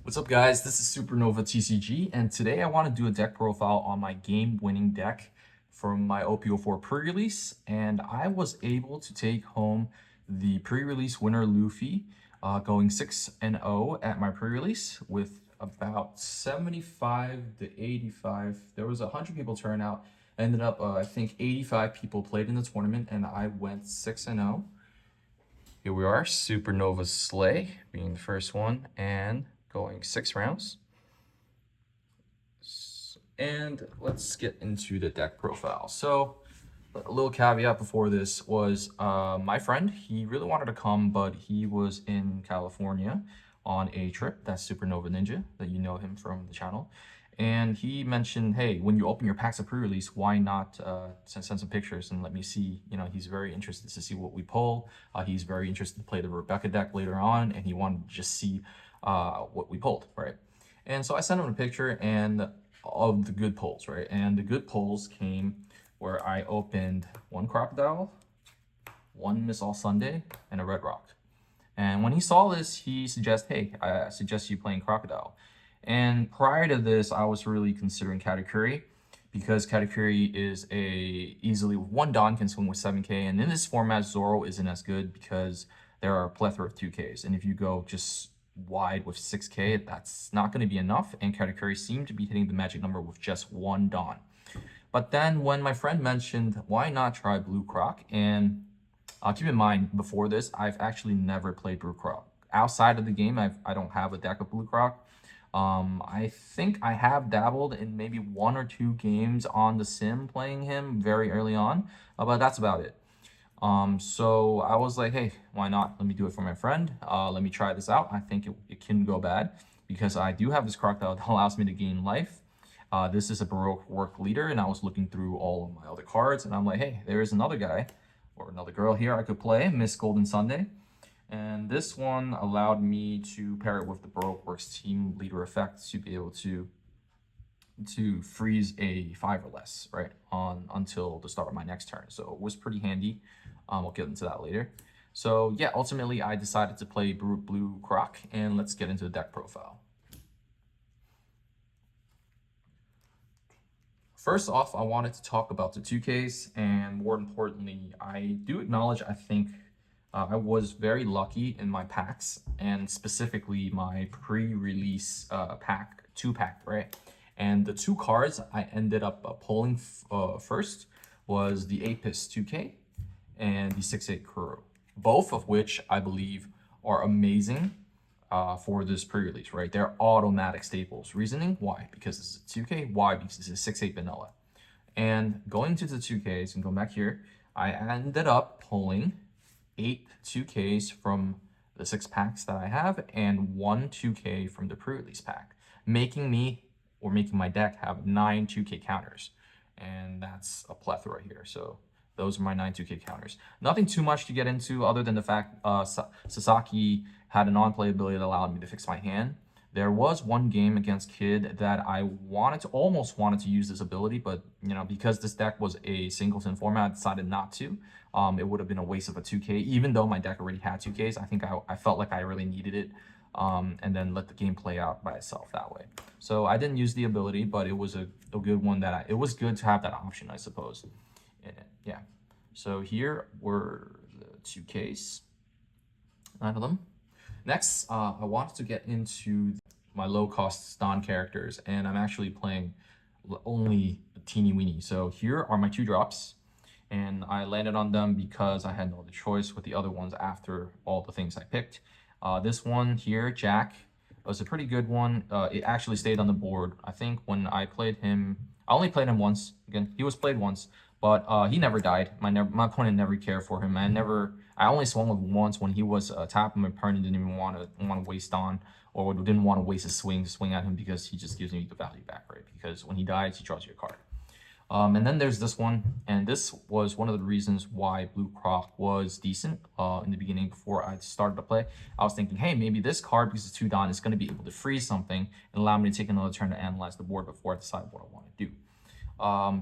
What's up, guys? This is Supernova TCG, and today I want to do a deck profile on my game-winning deck from my OP04 pre-release, and I was able to take home the pre-release winner Luffy, going 6-0 at my pre-release with about 75 to 85. There was 100 people turn out. Ended up, I think 85 people played in the tournament, and I went 6-0. Here we are, Supernova Slay being the first one and going 6 rounds. And let's get into the deck profile. So a little caveat before this was my friend, he really wanted to come, but he was in California on a trip. That's Supernova Ninja, that you know him from the channel. And he mentioned, hey, when you open your packs of pre-release, why not send some pictures and let me see. You know, he's very interested to see what we pull. He's very interested to play the Rebecca deck later on, and he wanted to just see what we pulled, right? And so I sent him a picture and of the good pulls, right? And the good pulls came where I opened one Crocodile, one Miss All Sunday, and a Red Rock. And when he saw this, he suggested, hey, I suggest you playing Crocodile. And prior to this, I was really considering Katakuri because Katakuri is easily with one Don can swing with 7k. And in this format, Zoro isn't as good because there are a plethora of 2ks. And if you go just wide with 6k, that's not going to be enough. And Katakuri seemed to be hitting the magic number with just one Don. But then when my friend mentioned, why not try Blue Croc? And keep in mind, before this, I've actually never played Blue Croc. Outside of the game, I don't have a deck of Blue Croc. I think I have dabbled in maybe 1 or 2 games on the sim playing him very early on, but that's about it. So I was like, hey, why not? Let me do it for my friend. Let me try this out. I think it can go bad because I do have this Crocodile that allows me to gain life. This is a Baroque work leader, and I was looking through all of my other cards, and I'm like, hey, there is another guy or another girl here I could play, Miss Golden Sunday. And this one allowed me to pair it with the Baroque Works team leader effect to be able to freeze a 5 or less, right, on until the start of my next turn. So it was pretty handy. We'll get into that later. So yeah, ultimately I decided to play Blue Croc, and let's get into the deck profile. First off, I wanted to talk about the 2Ks, and more importantly, I do acknowledge I think I was very lucky in my packs, and specifically my pre-release pack, 2-pack, right? And the 2 cards I ended up pulling first was the Apis 2K and the 6-8 Kuro, both of which I believe are amazing for this pre-release, right? They're automatic staples. Reasoning, why? Because it's a 2K. Why? Because it's a 6-8 vanilla. And going to the 2Ks and go back here, I ended up pulling 8 2Ks from the 6 packs that I have and 1 2K from the pre-release pack, making my deck have 9 2K counters. And that's a plethora here. So those are my 9 2K counters. Nothing too much to get into other than the fact Sasaki had a non-playability that allowed me to fix my hand. There was one game against Kid that I almost wanted to use this ability, but you know, because this deck was a singleton format, I decided not to. It would have been a waste of a 2K, even though my deck already had 2Ks. I think I felt like I really needed it, and then let the game play out by itself that way. So I didn't use the ability, but it was a good one it was good to have that option, I suppose. Yeah. So here were the 2Ks, 9 of them. Next, I wanted to get into my low-cost Ston characters, and I'm actually playing only teeny weeny. So here are my 2 drops, and I landed on them because I had no other choice with the other ones after all the things I picked. This one here, Jack, was a pretty good one. It actually stayed on the board. I think when I played him, I only played him once. Again, he was played once, but he never died. My opponent never cared for him. I only swung with once when he was tapping my opponent, didn't even want to waste on, or didn't want to waste a swing at him because he just gives me the value back, right? Because when he dies, he draws you a card. And then there's this one, and this was one of the reasons why Blue Croc was decent in the beginning before I started to play. I was thinking, hey, maybe this card, because it's 2 Don, is going to be able to freeze something and allow me to take another turn to analyze the board before I decide what I want to do.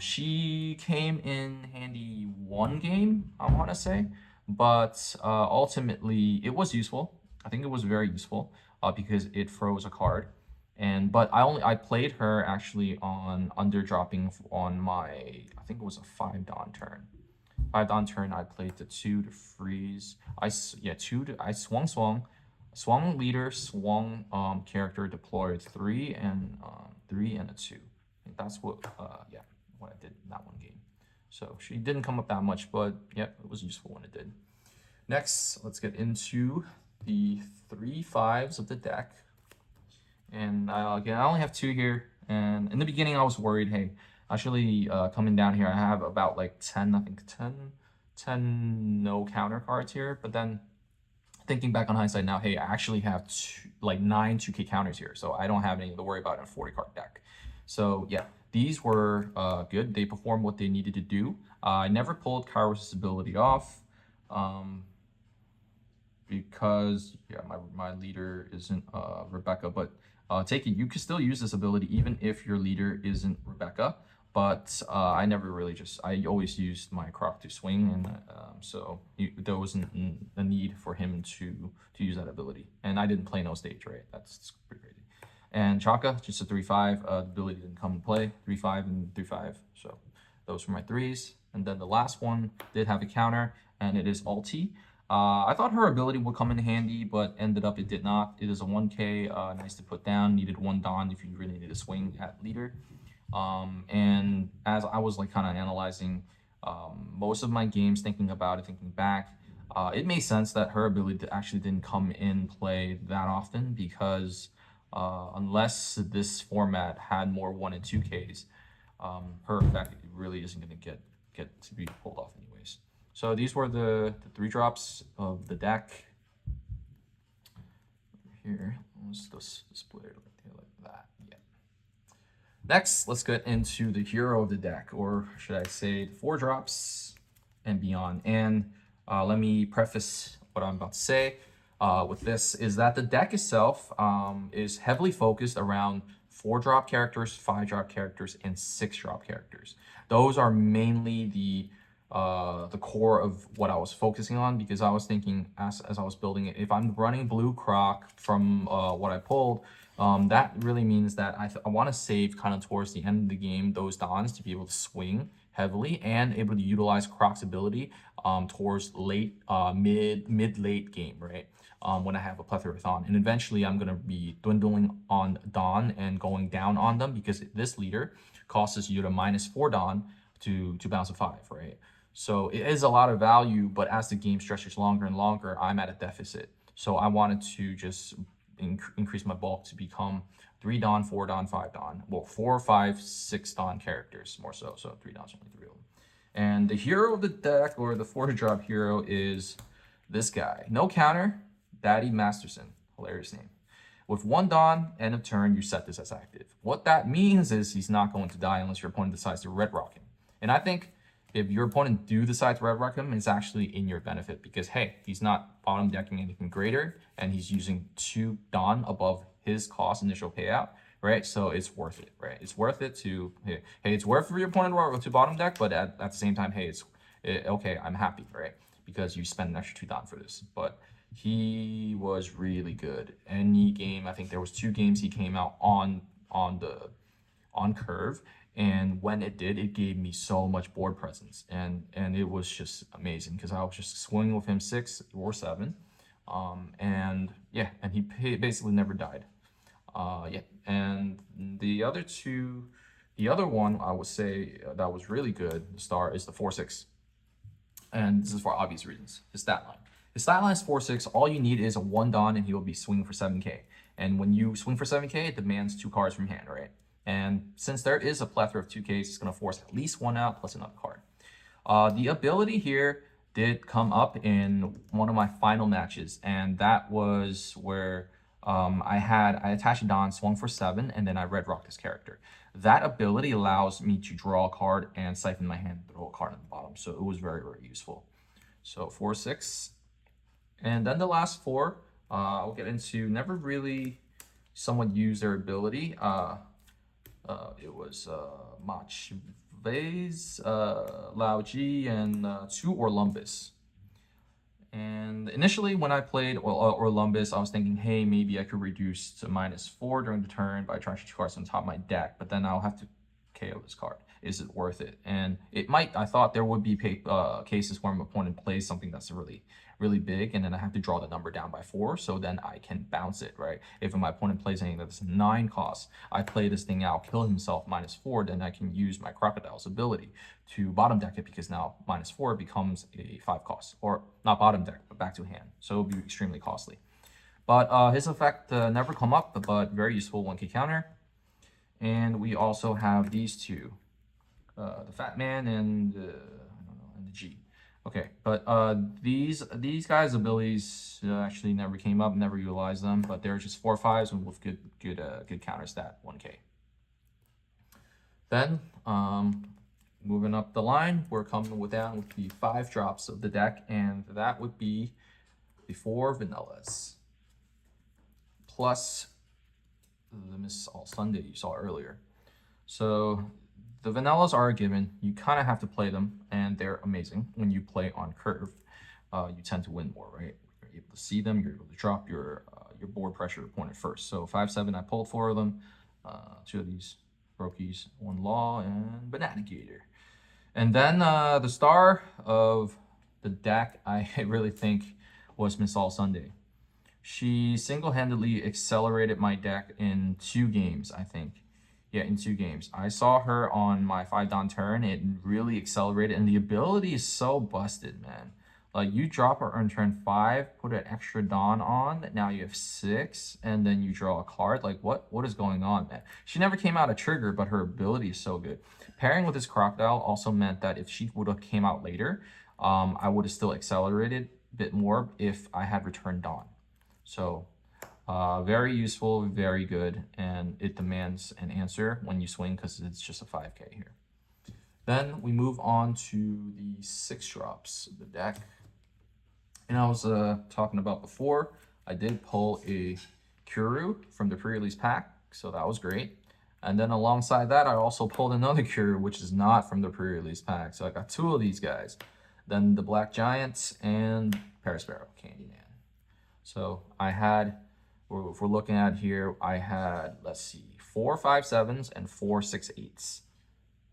She came in handy 1 game, I want to say, but ultimately it was useful. I think it was very useful because it froze a card. But I played her actually on underdropping on my, I think it was a 5 Dawn turn. 5 Dawn turn, I played the 2 to freeze. I swung leader, swung character, deployed 3 and 3 and a 2. I think that's what what I did in that one game. So she didn't come up that much, but yeah, it was useful when it did. Next, let's get into the 3/5s of the deck. And again, I only have 2 here. And in the beginning, I was worried, hey, actually coming down here, I have about like 10, I think 10 no counter cards here. But then thinking back on hindsight now, hey, I actually have 9 2K counters here. So I don't have anything to worry about in a 40 card deck. So yeah, these were good. They performed what they needed to do. I never pulled Kairos' ability off. Because yeah, my leader isn't Rebecca, but take it, you can still use this ability even if your leader isn't Rebecca. But I never really I always used my Croc to swing, and so there wasn't a need for him to use that ability. And I didn't play no stage, right? That's pretty crazy. And Chaka, just a 3/5. The ability didn't come into play. 3/5 and 3/5. So those were my 3s. And then the last one did have a counter, and it is Ulti. I thought her ability would come in handy, but ended up it did not. It is a 1K, nice to put down. Needed 1 Dawn if you really need a swing at leader. And as I was like kind of analyzing most of my games, thinking about it, thinking back, it made sense that her ability actually didn't come in play that often because unless this format had more 1 and 2Ks, her effect really isn't going to get to be pulled off anyways. So these were the 3 drops of the deck. Here, let's display it like that. Yeah. Next, let's get into the hero of the deck, or should I say the 4 drops and beyond. And let me preface what I'm about to say with this is that the deck itself is heavily focused around 4-drop characters, 5-drop characters, and 6-drop characters. Those are mainly the core of what I was focusing on, because I was thinking as I was building it, if I'm running blue Croc from what I pulled, that really means that I want to save kind of towards the end of the game those Dons to be able to swing heavily and able to utilize Croc's ability towards late, mid-late game, right? When I have a plethora of Dawn. And eventually I'm going to be dwindling on Dawn and going down on them, because this leader costs you to -4 Dawn to bounce a 5, right? So it is a lot of value, but as the game stretches longer and longer, I'm at a deficit. So I wanted to just increase my bulk to become 3 Dawn, 4 Dawn, 5 Dawn. Well, 4, 5, 6 Dawn characters more so. So 3 Dawn's only 3 of them. And the hero of the deck, or the 4-drop hero, is this guy. No counter, Daddy Masterson. Hilarious name. With 1 Dawn, end of turn, you set this as active. What that means is he's not going to die unless your opponent decides to red rock him. And I think if your opponent do decide to red rock him, it's actually in your benefit, because hey, he's not bottom decking anything greater, and he's using 2 Dawn above his cost initial payout, right? So it's worth it, right? It's worth it to, hey, it's worth for your opponent to bottom deck, but at the same time, hey, okay, I'm happy, right? Because you spend an extra 2 Dawn for this. But he was really good. Any game, I think there was 2 games he came out on curve, and when it did, it gave me so much board presence, and it was just amazing, because I was just swinging with him 6 or 7, and yeah, and he basically never died. Yeah, and the other one I would say that was really good, the star, is the 4/6, and this is for obvious reasons. His stat line. His stat line is 4/6. All you need is a 1 Dawn, and he will be swinging for 7K. And when you swing for 7K, it demands 2 cards from hand, right? And since there is a plethora of 2Ks, it's going to force at least 1 out plus another card. The ability here did come up in one of my final matches, and that was where I attached a Dawn, swung for 7, and then I red rocked this character. That ability allows me to draw a card and siphon my hand, throw a card at the bottom. So it was very, very useful. So 4/6. And then the last 4, I'll get into, never really somewhat used their ability. It was Mach Vase, Lao Ji, and 2 Orlumbus. And initially when I played Orlumbus, I was thinking, hey, maybe I could reduce to -4 during the turn by trying to 2 cards on top of my deck, but then I'll have to KO this card. Is it worth it? And it might. I thought there would be cases where my opponent plays something that's really big, and then I have to draw the number down by 4, so then I can bounce it, right? If my opponent plays anything that's 9 cost, I play this thing out, kill himself -4, then I can use my Crocodile's ability to bottom deck it, because now -4 becomes a 5 cost, or not bottom deck, but back to hand. So it'll be extremely costly. But his effect never come up, but very useful 1k counter. And we also have these two, the Fat Man and I don't know, and the G. Okay, but these guys' abilities actually never came up, never utilized them, but they're just 4/5s and with good counter stat 1k. Then moving up the line, we're coming down with the 5 drops of the deck, and that would be the 4 vanillas plus the Miss All Sunday you saw earlier. So the vanillas are a given. You kind of have to play them, and they're amazing. When you play on curve, you tend to win more, right? You're able to see them. You're able to drop your board pressure opponent first. So 5/7, I pulled 4 of them. 2 of these Brokies, 1 Law, and Banana Gator. And then the star of the deck, I really think, was Miss All Sunday. She single-handedly accelerated my deck in 2 games, I think. Yeah, in 2 games. I saw her on my 5-Don turn. It really accelerated, and the ability is so busted, man. Like, you drop her on turn 5, put an extra Don on, now you have 6, and then you draw a card. Like, what is going on, man? She never came out a trigger, but her ability is so good. Pairing with this Crocodile also meant that if she would have came out later, I would have still accelerated a bit more if I had returned Don. So very useful, very good, and it demands an answer when you swing because it's just a 5k here. Then we move on to the 6 drops of the deck. And I was talking about before, I did pull a Kuru from the pre-release pack, so that was great. And then alongside that, I also pulled another Kuru, which is not from the pre-release pack. So I got 2 of these guys. Then the Black Giants and Parasparrow Candyman. So I had, if we're looking at here, I had, let's see, 4 5/7s and 4 6/8s.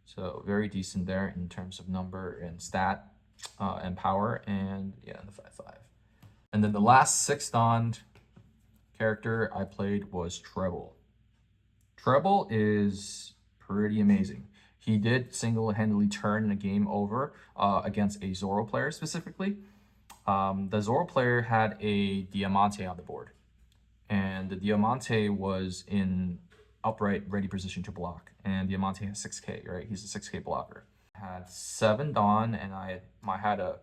So very decent there in terms of number and stat and power, and yeah, the 5/5. And then the last 6-donned character I played was Treble. Treble is pretty amazing. He did single-handedly turn the game over against a Zoro player specifically. The Zoro player had a Diamante on the board, and the Diamante was in upright ready position to block, and Diamante has 6k, right? He's a 6k blocker. I had 7 Dawn, and I had a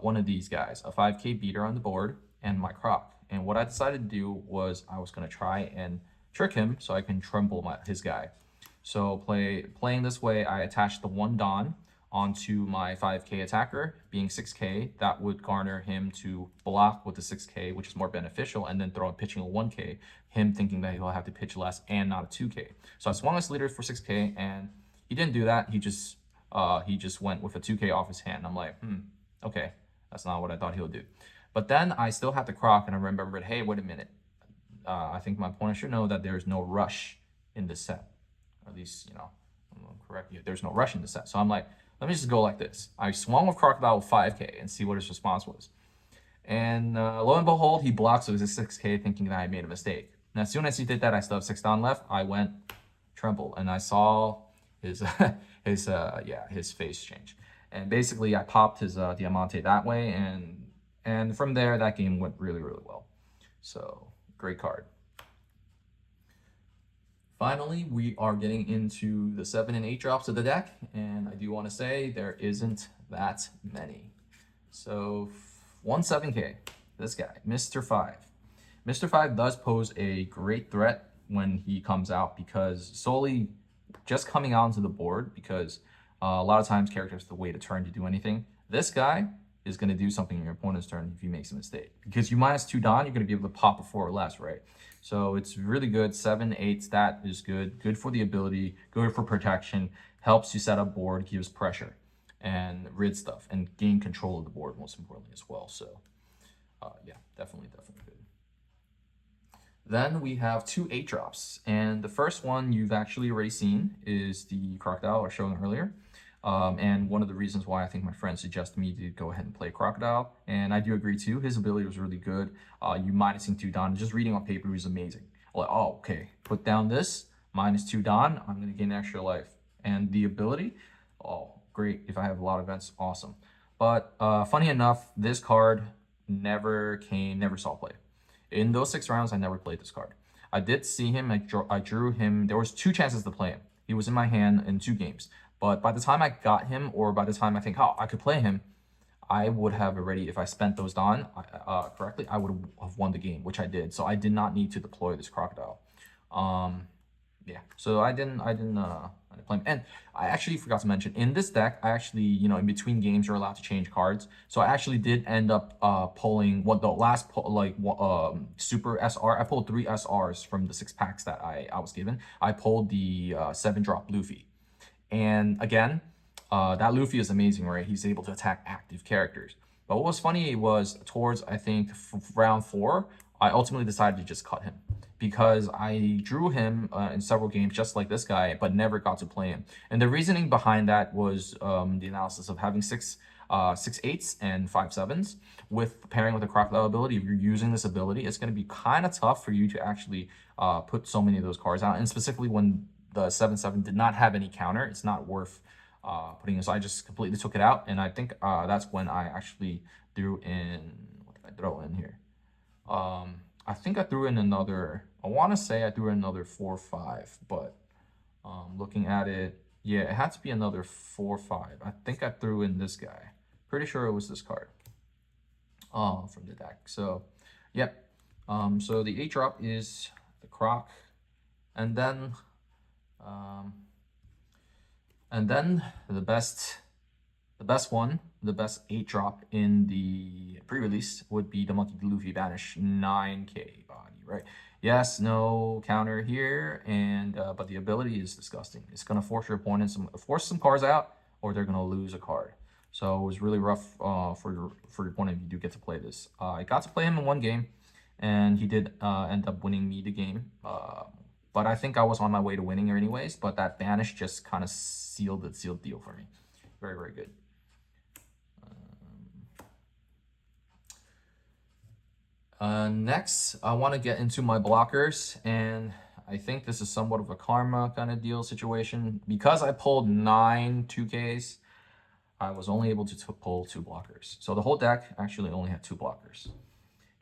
one of these guys, a 5k beater on the board, and my Croc. And what I decided to do was I was going to try and trick him so I can tremble his guy. So playing this way, I attached the 1 Dawn onto my 5k attacker, being 6k. That would garner him to block with the 6k, which is more beneficial, and then throw a pitching a 1k, him thinking that he'll have to pitch less and not a 2k. So I swung his leader for 6k, and he didn't do that. He just went with a 2k off his hand. I'm like, okay, that's not what I thought he would do. But then I still had the Croc, and I remembered, hey, wait a minute. I think my opponent should know that there's no rush in this set. At least, I'm correct. There's no rush in the set. So I'm like, let me just go like this. I swung with Crocodile with 5k and see what his response was. And lo and behold, he blocks with his 6k, thinking that I made a mistake. And as soon as he did that, I still have 6 down left. I went Tremble, and I saw his his face change. And basically, I popped his Diamante that way, and from there, that game went really, really well. So great card. Finally, we are getting into the 7 and 8 drops of the deck, and I do want to say there isn't that many. So 1 7k, this guy, Mr. 5. Mr. 5 does pose a great threat when he comes out, because solely just coming out onto the board, because a lot of times characters have to wait a turn to do anything. This guy is going to do something in your opponent's turn if he makes a mistake. Because you -2 Don, you're going to be able to pop a 4 or less, right? So it's really good. 7, 8 stat is good. Good for the ability, good for protection, helps you set up board, gives pressure. and rid stuff and gain control of the board most importantly as well. So yeah, definitely good. Then we have two 8-drops, and the first one you've actually already seen is the Crocodile I was showing earlier. And one of the reasons why I think my friend suggested me to go ahead and play Crocodile, and I do agree too, his ability was really good. You minusing 2 Don, just reading on paper was amazing. Like, oh, okay, put down this, -2 Don, I'm going to gain extra life. And the ability, oh, great. If I have a lot of events, awesome. But funny enough, this card never saw play. In those 6 rounds, I never played this card. I did see him. I drew him. There was 2 chances to play him. He was in my hand in 2 games. But by the time I got him, or by the time I think, oh, I could play him, I would have already, if I spent those Don correctly, I would have won the game, which I did. So I did not need to deploy this Crocodile. Yeah, so I didn't play him. And I actually forgot to mention, in this deck, I actually, in between games, you're allowed to change cards. So I actually did end up pulling the last super SR. I pulled 3 SRs from the 6 packs that I was given. I pulled the 7-drop Luffy. And again, that Luffy is amazing, right? He's able to attack active characters. But what was funny was towards, I think, round 4, I ultimately decided to just cut him because I drew him in several games just like this guy, but never got to play him. And the reasoning behind that was the analysis of having 6 8s and 5 7s with pairing with the Crocodile ability. If you're using this ability, it's going to be kind of tough for you to actually put so many of those cards out, and specifically when the 7/7 did not have any counter, it's not worth putting in. So I just completely took it out, and I think that's when I actually threw in. What did I throw in here? I think I threw in another. I want to say I threw in another 4/5, but looking at it, yeah, it had to be another 4/5. I think I threw in this guy. Pretty sure it was this card from the deck. So, yep. So the 8-drop is the Croc, and then the best 8-drop in the pre-release would be the Monkey D. Luffy Banish 9k body, right? Yes, no counter here, and but the ability is disgusting. It's gonna force your opponent force some cards out, or they're gonna lose a card. So it was really rough for your opponent if you do get to play this. I got to play him in 1 game, and he did end up winning me the game. But I think I was on my way to winning anyways. But that banish just kind of sealed the deal for me. Very, very good. Next, I want to get into my blockers, and I think this is somewhat of a karma kind of deal situation. Because I pulled 9 2Ks, I was only able to pull 2 blockers. So the whole deck actually only had 2 blockers.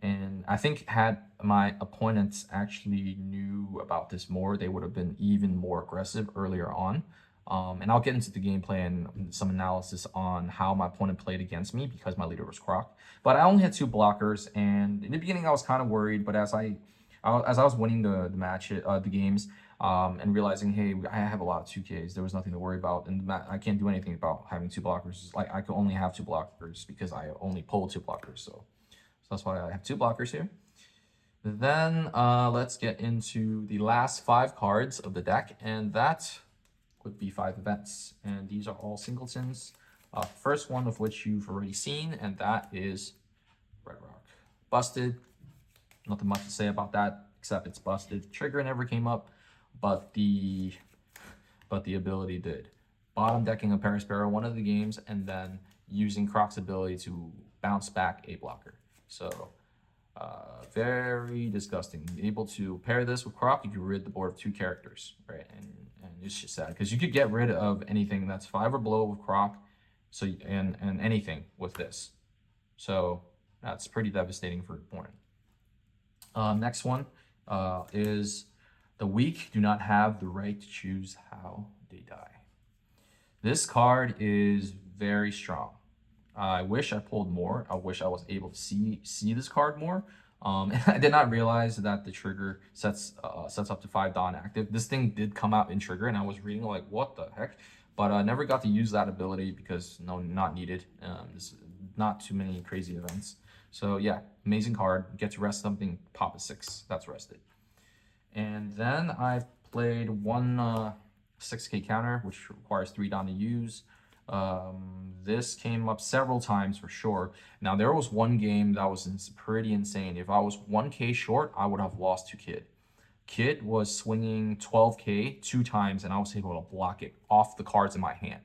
And I think had my opponents actually knew about this more, they would have been even more aggressive earlier on. And I'll get into the gameplay and some analysis on how my opponent played against me because my leader was Croc. But I only had 2 blockers, and in the beginning I was kind of worried. But as I was winning the games, and realizing, hey, I have a lot of 2Ks, there was nothing to worry about, and I can't do anything about having 2 blockers. Like I could only have 2 blockers because I only pulled 2 blockers. So that's why I have 2 blockers here. Then let's get into the last 5 cards of the deck, and that would be 5 events. And these are all Singletons. First one of which you've already seen, and that is Red Rock. Busted. Nothing much to say about that, except it's busted. Trigger never came up, but the ability did. Bottom decking a Paraspero one of the games, and then using Croc's ability to bounce back a blocker. So very disgusting. Able to pair this with Croc, you can rid the board of 2 characters, right? And it's just sad because you could get rid of anything that's 5 or below with Croc, so and anything with this. So that's pretty devastating for your opponent. Next one is the weak do not have the right to choose how they die. This card is very strong. I wish I pulled more. I wish I was able to see this card more. And I did not realize that the trigger sets up to 5 Dawn active. This thing did come out in trigger, and I was reading like, what the heck? But I never got to use that ability because not needed. This not too many crazy events. So yeah, amazing card. Get to rest something, pop a 6. That's rested. And then I played one 6k counter, which requires 3 Dawn to use. This came up several times for sure. Now, there was one game that was pretty insane. If I was 1K short, I would have lost to Kid. Kid was swinging 12K 2 times, and I was able to block it off the cards in my hand.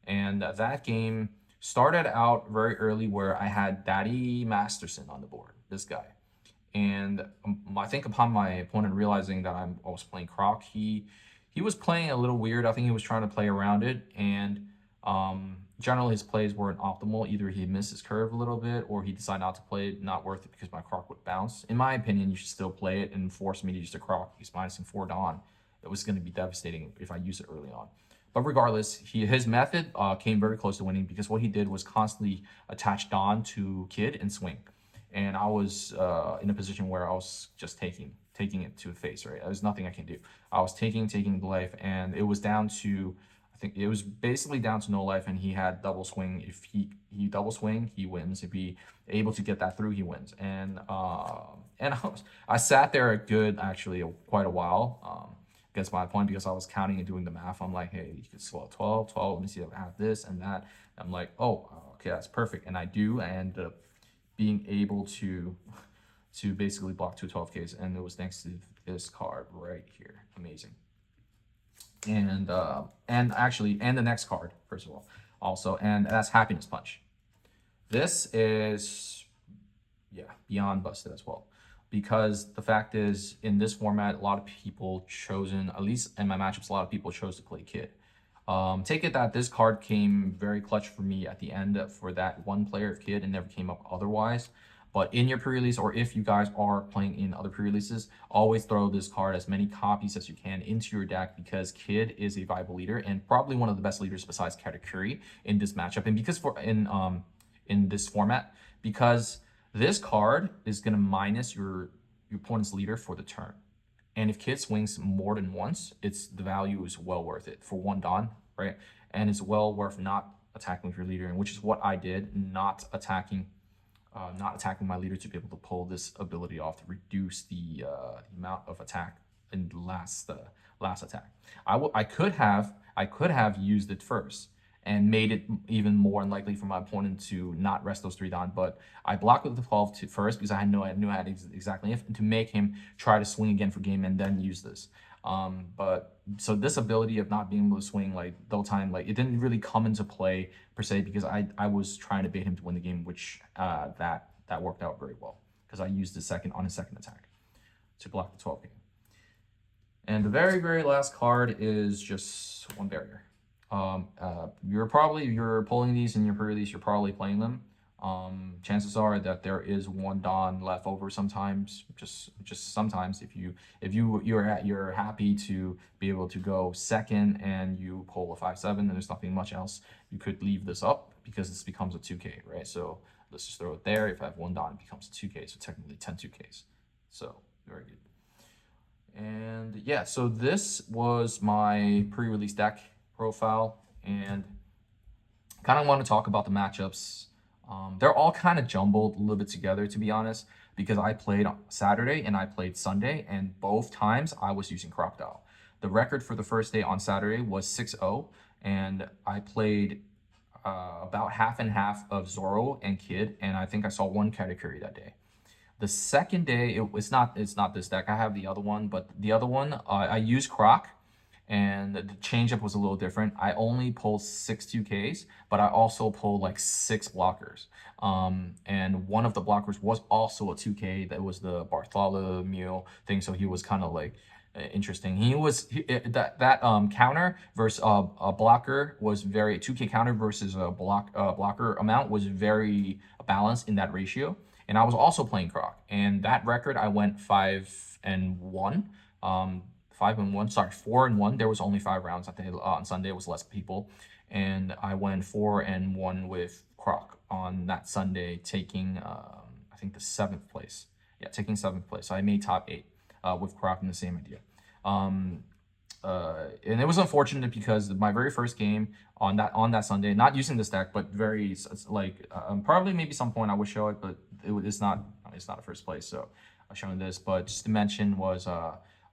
And that game started out very early where I had Daddy Masterson on the board, this guy. And I think upon my opponent realizing that I was playing Croc, he was playing a little weird. I think he was trying to play around it, and generally his plays weren't optimal. Either he missed his curve a little bit, or he decided not to play it. Not worth it because my Croc would bounce. In my opinion, you should still play it and force me to use the Croc. He's minusing 4 Dawn. It was going to be devastating if I use it early on. But regardless, his method came very close to winning because what he did was constantly attach Dawn to Kid and swing. And I was in a position where I was just taking it to the face, right? There's nothing I can do. I was taking the life, and it was down to, I think it was basically down to no life, and he had double swing. If he double swing, he wins. If he able to get that through, he wins. And I sat there a good, actually, quite a while. Against my opponent because I was counting and doing the math. I'm like, hey, you could slow 12, 12. Let me see if I have this and that. I'm like, oh, okay, that's perfect. And I do, and being able to basically block 2 12Ks, and it was thanks to this card right here. Amazing. And actually, and the next card, first of all, also, and that's Happiness Punch. This is, yeah, beyond busted as well. Because the fact is, in this format, a lot of people chosen, at least in my matchups, a lot of people chose to play Kid. Take it that this card came very clutch for me at the end for that one player of Kid and never came up otherwise. But in your pre-release, or if you guys are playing in other pre-releases, always throw this card as many copies as you can into your deck because Kid is a viable leader and probably one of the best leaders besides Katakuri in this matchup. And because in this format, because this card is going to minus your opponent's leader for the turn. And if Kid swings more than once, the value is well worth it for 1 Dawn, right? And it's well worth not attacking with your leader, and which is what I did, not attacking my leader to be able to pull this ability off to reduce the amount of attack in the last attack. I could have used it first and made it even more unlikely for my opponent to not rest those 3 Dawn. But I blocked with the 12 first because I knew I had exactly if to make him try to swing again for game and then use this. But so this ability of not being able to swing like the whole time, like it didn't really come into play per se because I was trying to bait him to win the game, which that worked out very well because I used the second attack to block the 12 game. And the very, very last card is just one barrier. You're pulling these in your pre-release, you're probably playing them. Chances are that there is 1 Dawn left over sometimes, just sometimes if you're happy to be able to go second and you pull a 5/7 and there's nothing much else, you could leave this up because this becomes a 2K, right? So let's just throw it there. If I have 1 Dawn, it becomes 2K, so technically 10 2Ks. So very good. And yeah, so this was my pre-release deck profile, and kind of want to talk about the matchups. They're all kind of jumbled a little bit together, to be honest, because I played Saturday and I played Sunday, and both times I was using Crocodile. The record for the first day on Saturday was 6-0, and I played about half and half of Zoro and Kid, and I think I saw 1 Katakuri that day. The second day, it's not this deck. I have the other one, but the other one, I used Croc, and the changeup was a little different. I only pulled 6 2Ks, but I also pulled like 6 blockers. And one of the blockers was also a 2K. That was the Bartholomew thing, so he was kind of like interesting. That counter versus a blocker was very 2K counter versus a blocker amount was very balanced in that ratio. And I was also playing Croc, and that record I went 5-1. 5-1. Sorry, 4-1. There was only 5 rounds. I think on Sunday it was less people, and I went 4-1 with Croc on that Sunday, taking I think the 7th place. Yeah, taking 7th place. So I made top 8 with Croc in the same idea. And it was unfortunate because my very first game on that Sunday, not using this deck, but very like probably maybe some point I would show it, but it's not a first place, so I'm showing this. But just to mention was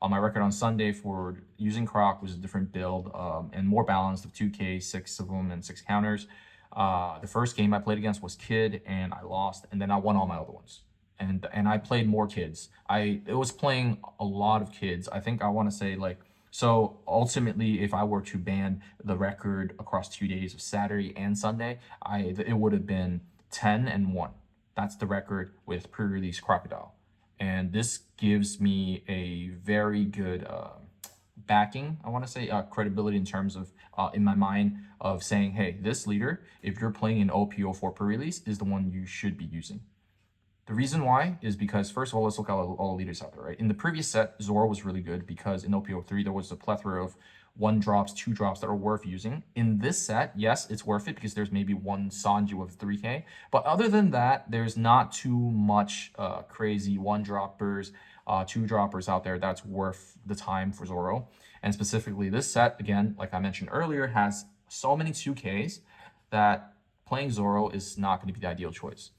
My record on Sunday for using Croc was a different build and more balanced of 2K, 6 of them, and 6 counters. The first game I played against was Kid, and I lost, and then I won all my other ones. And I played more kids. It was playing a lot of kids. I think I want to say like so ultimately, if I were to ban the record across 2 days of Saturday and Sunday, it would have been 10-1. That's the record with pre-release Crocodile, and this gives me a very good backing. I want to say credibility in terms of in my mind of saying, hey, this leader, if you're playing an OP04 pre-release, is the one you should be using. The reason why is because, first of all, let's look at all the leaders out there, right? In the previous set, Zoro was really good because in OP03, there was a plethora of 1 drops, 2 drops that are worth using. In this set, yes, it's worth it because there's maybe one Sanji with 3K. But other than that, there's not too much crazy 1-droppers, 2-droppers out there that's worth the time for Zoro. And specifically, this set, again, like I mentioned earlier, has so many 2Ks that playing Zoro is not going to be the ideal choice,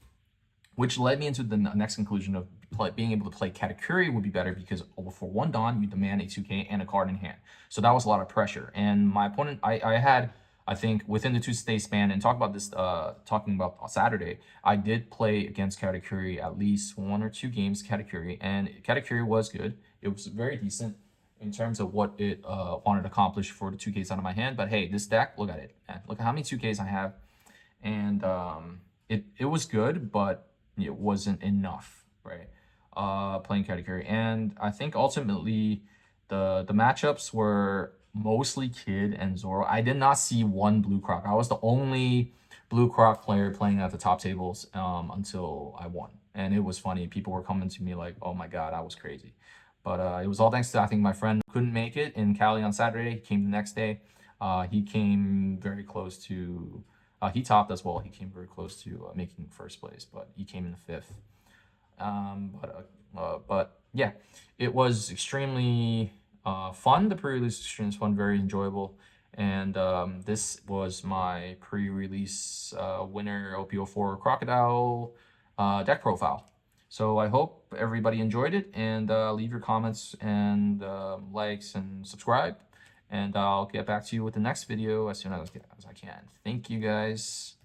which led me into the next conclusion of being able to play Katakuri would be better because for 1 Dawn, you demand a 2K and a card in hand. So that was a lot of pressure. And my opponent, I had, I think, within the 2-day span, and talking about Saturday, I did play against Katakuri at least 1 or 2 games, Katakuri, and Katakuri was good. It was very decent in terms of what it wanted to accomplish for the 2Ks out of my hand. But hey, this deck, look at it. Man. Look at how many 2Ks I have. And it was good, but it wasn't enough, right? Playing category, and I think ultimately the matchups were mostly Kid and Zoro. I did not see one blue Croc. I was the only blue Croc player playing at the top tables until I won, and it was funny. People were coming to me like, "Oh my god, I was crazy," but it was all thanks to, I think, my friend couldn't make it in Cali on Saturday. He came the next day. He came very close to he topped as well. He came very close to making first place, but he came in the 5th. But yeah, it was extremely fun. The pre-release experience fun, very enjoyable. And this was my pre-release winner OP04 Crocodile deck profile. So I hope everybody enjoyed it, and leave your comments and likes and subscribe. And I'll get back to you with the next video as soon as I can. Thank you guys.